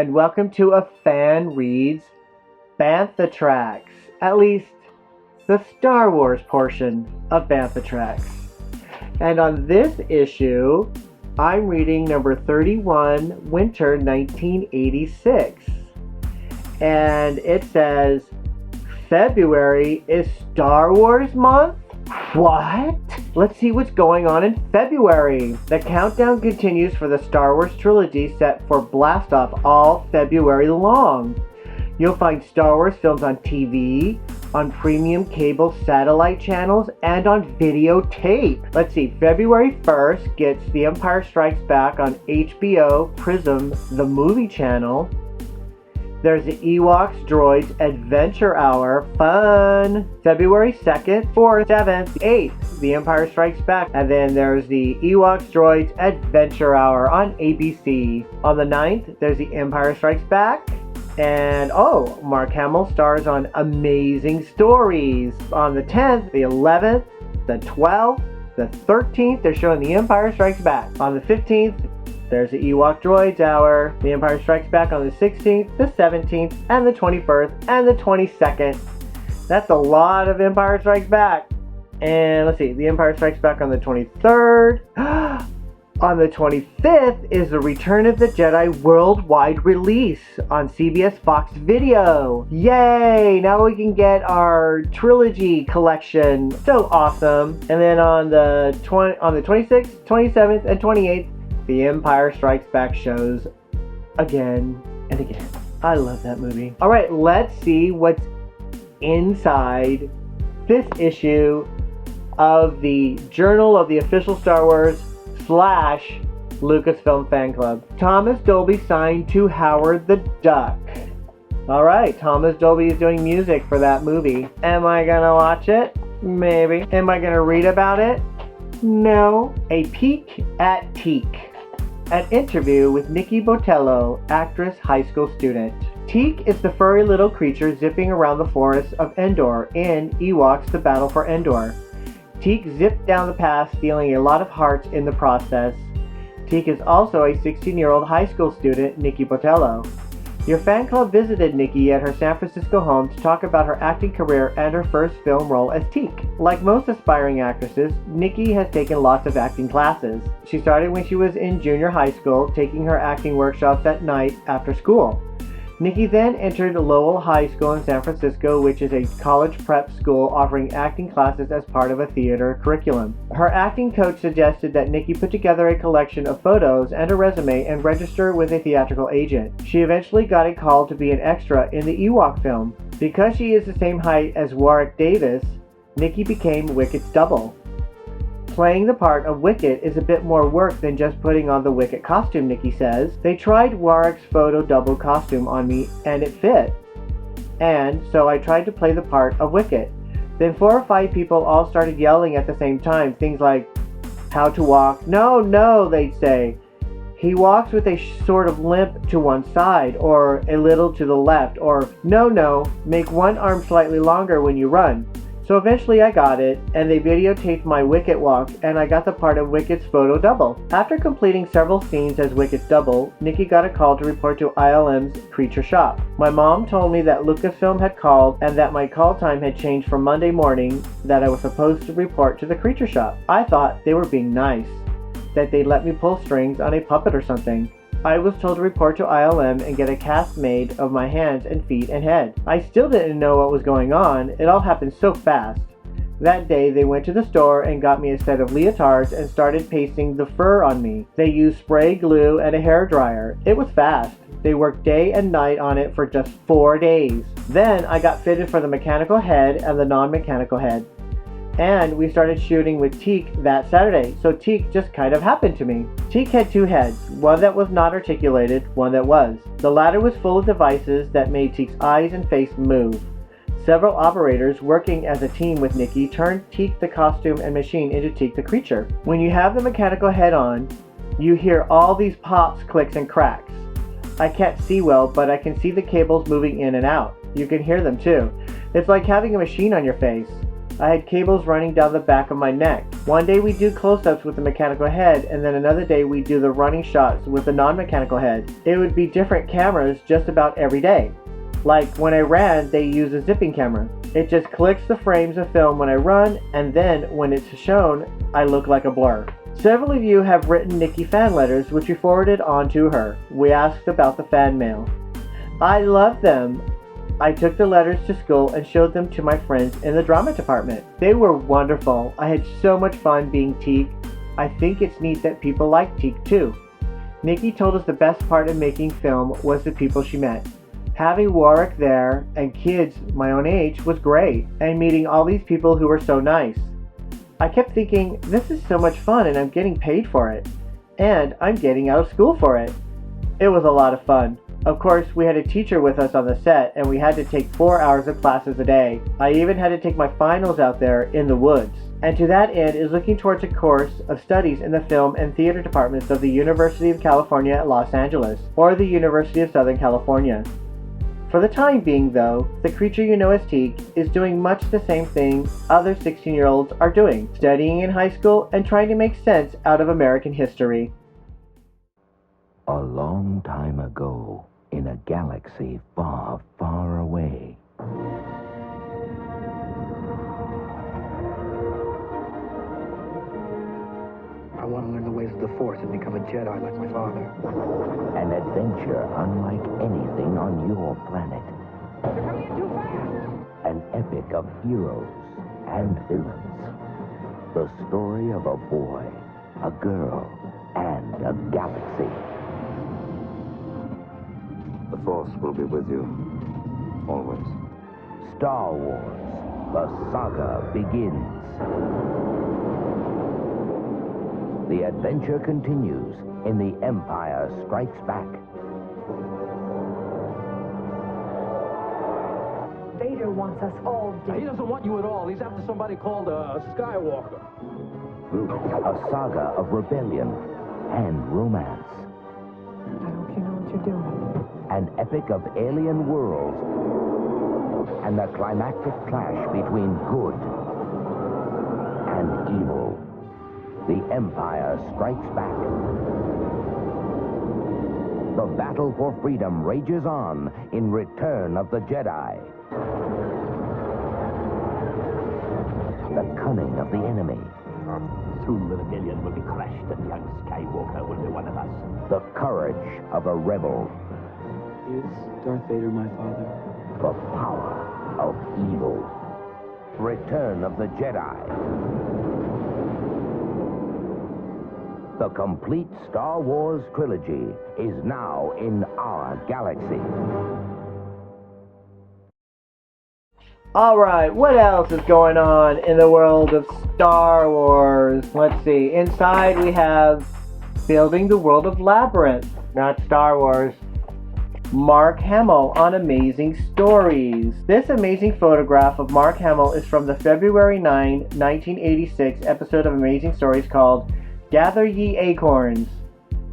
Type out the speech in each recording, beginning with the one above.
and welcome to A Fan Reads Bantha Tracks, at least the Star Wars portion of Bantha Tracks. And on this issue, I'm reading number 31, Winter 1986. And it says, February is Star Wars month? What? Let's see what's going on in February. The countdown continues for the Star Wars trilogy set for blast off all February long. You'll find Star Wars films on TV, on premium cable satellite channels, and on videotape. Let's see, February 1st gets The Empire Strikes Back on HBO Prism, the movie channel. There's the Ewoks Droids Adventure Hour, fun! February 2nd, 4th, 7th, 8th, The Empire Strikes Back. And then there's the Ewoks Droids Adventure Hour on ABC. On the 9th, there's The Empire Strikes Back. And Mark Hamill stars on Amazing Stories. On the 10th, the 11th, the 12th, the 13th, they're showing The Empire Strikes Back. On the 15th, there's the Ewok Droids Hour, The Empire Strikes Back on the 16th, the 17th, and the 21st, and the 22nd. That's a lot of Empire Strikes Back. And let's see, The Empire Strikes Back on the 23rd. On the 25th is the Return of the Jedi worldwide release on CBS Fox Video. Yay! Now we can get our trilogy collection. So awesome. And then on the 26th, 27th, and 28th, The Empire Strikes Back shows again and again. I love that movie. Alright, let's see what's inside this issue of the Journal of the Official Star Wars / Lucasfilm Fan Club. Thomas Dolby signed to Howard the Duck. Alright, Thomas Dolby is doing music for that movie. Am I gonna watch it? Maybe. Am I gonna read about it? No. A peek at Teak. An interview with Nikki Botello, actress, high school student. Teak is the furry little creature zipping around the forests of Endor in Ewoks: The Battle for Endor. Teak zipped down the path, stealing a lot of hearts in the process. Teak is also a 16-year-old high school student, Nikki Botello. Your fan club visited Nikki at her San Francisco home to talk about her acting career and her first film role as Teak. Like most aspiring actresses, Nikki has taken lots of acting classes. She started when she was in junior high school, taking her acting workshops at night after school. Nikki then entered Lowell High School in San Francisco, which is a college prep school offering acting classes as part of a theater curriculum. Her acting coach suggested that Nikki put together a collection of photos and a resume and register with a theatrical agent. She eventually got a call to be an extra in the Ewok film. Because she is the same height as Warwick Davis, Nikki became Wicket's double. Playing the part of Wicket is a bit more work than just putting on the Wicket costume, Nikki says. They tried Warwick's photo double costume on me and it fit. And so I tried to play the part of Wicket. Then 4 or 5 people all started yelling at the same time, things like, how to walk. No, they'd say. He walks with a sort of limp to one side, or a little to the left, or no, make one arm slightly longer when you run. So eventually I got it, and they videotaped my Wicket walk, and I got the part of Wicket's photo double. After completing several scenes as Wicket's double, Nikki got a call to report to ILM's Creature Shop. My mom told me that Lucasfilm had called, and that my call time had changed from Monday morning, that I was supposed to report to the Creature Shop. I thought they were being nice, that they'd let me pull strings on a puppet or something. I was told to report to ILM and get a cast made of my hands and feet and head. I still didn't know what was going on. It all happened so fast. That day, they went to the store and got me a set of leotards and started pasting the fur on me. They used spray glue and a hairdryer. It was fast. They worked day and night on it for just 4 days. Then I got fitted for the mechanical head and the non-mechanical head. And we started shooting with Teak that Saturday, so Teak just kind of happened to me. Teak had 2 heads, one that was not articulated, one that was. The latter was full of devices that made Teak's eyes and face move. Several operators working as a team with Nikki turned Teak the costume and machine into Teak the creature. When you have the mechanical head on, you hear all these pops, clicks, and cracks. I can't see well, but I can see the cables moving in and out. You can hear them too. It's like having a machine on your face. I had cables running down the back of my neck. One day we do close-ups with the mechanical head, and then another day we do the running shots with the non-mechanical head. It would be different cameras just about every day. Like when I ran, they use a zipping camera. It just clicks the frames of film when I run, and then when it's shown, I look like a blur. Several of you have written Nikki fan letters, which we forwarded on to her. We asked about the fan mail. I love them. I took the letters to school and showed them to my friends in the drama department. They were wonderful. I had so much fun being Teak. I think it's neat that people like Teak too. Nikki told us the best part of making film was the people she met. Having Warwick there and kids my own age was great, and meeting all these people who were so nice. I kept thinking, this is so much fun and I'm getting paid for it. And I'm getting out of school for it. It was a lot of fun. Of course, we had a teacher with us on the set, and we had to take 4 hours of classes a day. I even had to take my finals out there in the woods. And to that end is looking towards a course of studies in the film and theater departments of the University of California at Los Angeles, or the University of Southern California. For the time being, though, the creature you know as Teak is doing much the same thing other 16-year-olds are doing, studying in high school and trying to make sense out of American history. A long time ago, in a galaxy far, far away. I want to learn the ways of the Force and become a Jedi like my father. An adventure unlike anything on your planet. They're coming in too fast! An epic of heroes and villains. The story of a boy, a girl, and a galaxy. The Force will be with you. Always. Star Wars. The saga begins. The adventure continues in The Empire Strikes Back. Vader wants us all dead. He doesn't want you at all. He's after somebody called Skywalker. A saga of rebellion and romance. I hope you know what you're doing. An epic of alien worlds and the climactic clash between good and evil. The Empire Strikes Back. The battle for freedom rages on in Return of the Jedi. The cunning of the enemy. Soon the rebellion will be crushed and young Skywalker will be one of us. The courage of a rebel. Is Darth Vader my father? The power of evil. Return of the Jedi. The complete Star Wars trilogy is now in our galaxy. Alright, what else is going on in the world of Star Wars? Let's see. Inside we have Building the World of Labyrinth, not Star Wars. Mark Hamill on Amazing Stories. This amazing photograph of Mark Hamill is from the February 9, 1986 episode of Amazing Stories called Gather Ye Acorns.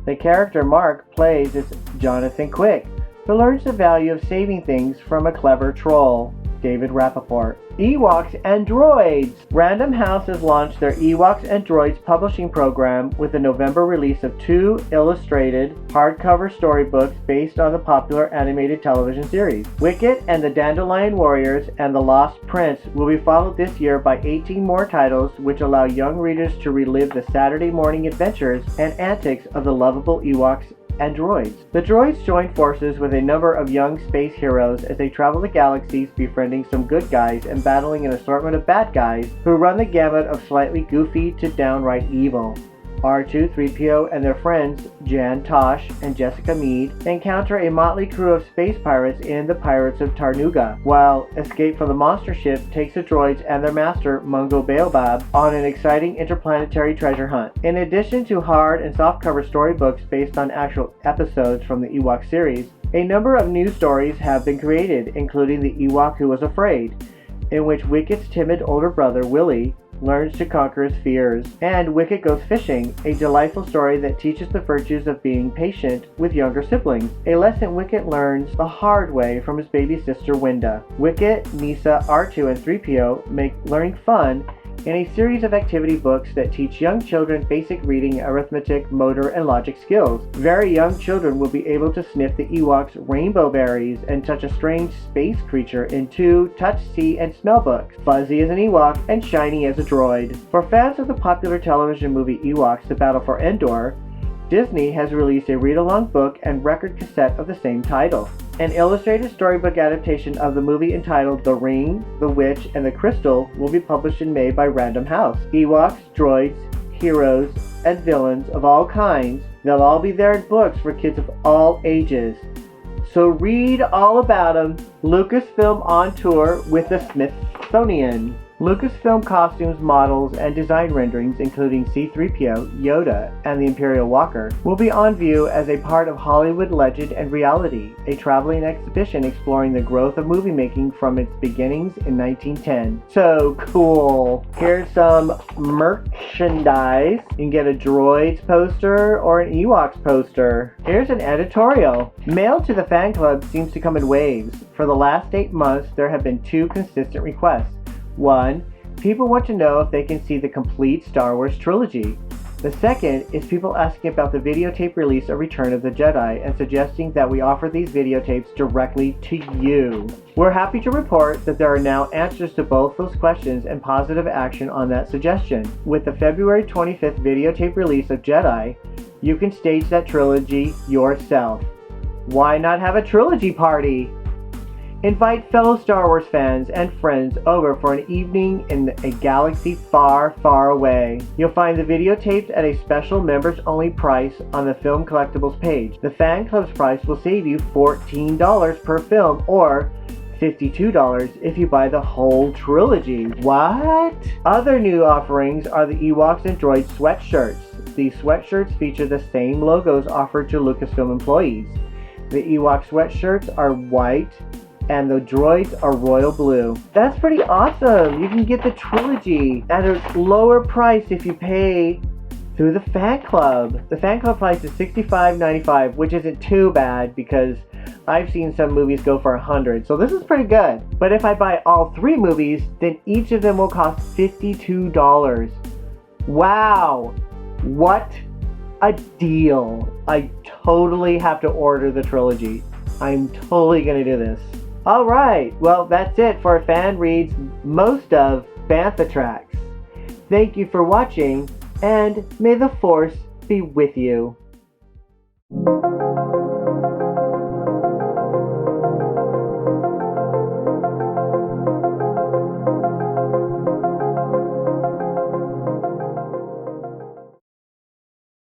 The character Mark plays is Jonathan Quick, who learns the value of saving things from a clever troll, David Rappaport. Ewoks and Droids. Random House has launched their Ewoks and Droids publishing program with the November release of 2 illustrated hardcover storybooks based on the popular animated television series. Wicket and the Dandelion Warriors and The Lost Prince will be followed this year by 18 more titles, which allow young readers to relive the Saturday morning adventures and antics of the lovable Ewoks and droids. The droids join forces with a number of young space heroes as they travel the galaxies, befriending some good guys and battling an assortment of bad guys who run the gamut of slightly goofy to downright evil. R2-3PO and their friends, Jan Tosh and Jessica Meade, encounter a motley crew of space pirates in the Pirates of Tarnuga, while Escape from the Monster Ship takes the droids and their master, Mungo Baobab, on an exciting interplanetary treasure hunt. In addition to hard and softcover storybooks based on actual episodes from the Ewok series, a number of new stories have been created, including The Ewok Who Was Afraid, in which Wicket's timid older brother, Willie, learns to conquer his fears, and Wicket Goes Fishing, a delightful story that teaches the virtues of being patient with younger siblings, a lesson Wicket learns the hard way from his baby sister Winda. Wicket, Misa, R2, and 3PO make learning fun in a series of activity books that teach young children basic reading, arithmetic, motor, and logic skills. Very young children will be able to sniff the Ewoks' rainbow berries and touch a strange space creature in 2 touch, see, and smell books, Fuzzy as an Ewok and Shiny as a droid. For fans of the popular television movie Ewoks: The Battle for Endor, Disney has released a read-along book and record cassette of the same title. An illustrated storybook adaptation of the movie entitled The Ring, the Witch, and the Crystal will be published in May by Random House. Ewoks, droids, heroes, and villains of all kinds, they'll all be there in books for kids of all ages. So read all about them. Lucasfilm on tour with the Smithsonian. Lucasfilm costumes, models, and design renderings, including C-3PO, Yoda, and the Imperial Walker, will be on view as a part of Hollywood Legend and Reality, a traveling exhibition exploring the growth of movie making from its beginnings in 1910. So cool! Here's some merchandise. You can get a Droids poster or an Ewoks poster. Here's an editorial. Mail to the fan club seems to come in waves. For the last 8 months, there have been 2 consistent requests. 1. People want to know if they can see the complete Star Wars trilogy. The second is people asking about the videotape release of Return of the Jedi and suggesting that we offer these videotapes directly to you. We're happy to report that there are now answers to both those questions and positive action on that suggestion. With the February 25th videotape release of Jedi, you can stage that trilogy yourself. Why not have a trilogy party? Invite fellow Star Wars fans and friends over for an evening in a galaxy far, far away. You'll find the videotapes at a special members-only price on the Film Collectibles page. The fan club's price will save you $14 per film, or $52 if you buy the whole trilogy. What? Other new offerings are the Ewoks and Droids sweatshirts. These sweatshirts feature the same logos offered to Lucasfilm employees. The Ewok sweatshirts are white, and the droids are royal blue. That's pretty awesome. You can get the trilogy at a lower price if you pay through the fan club. The fan club price is $65.95, which isn't too bad because I've seen some movies go for $100, so this is pretty good. But if I buy all 3 movies, then each of them will cost $52. Wow, what a deal. I totally have to order the trilogy. I'm totally gonna do this. Alright, well that's it for Fan Reads most of Bantha tracks. Thank you for watching, and may the Force be with you.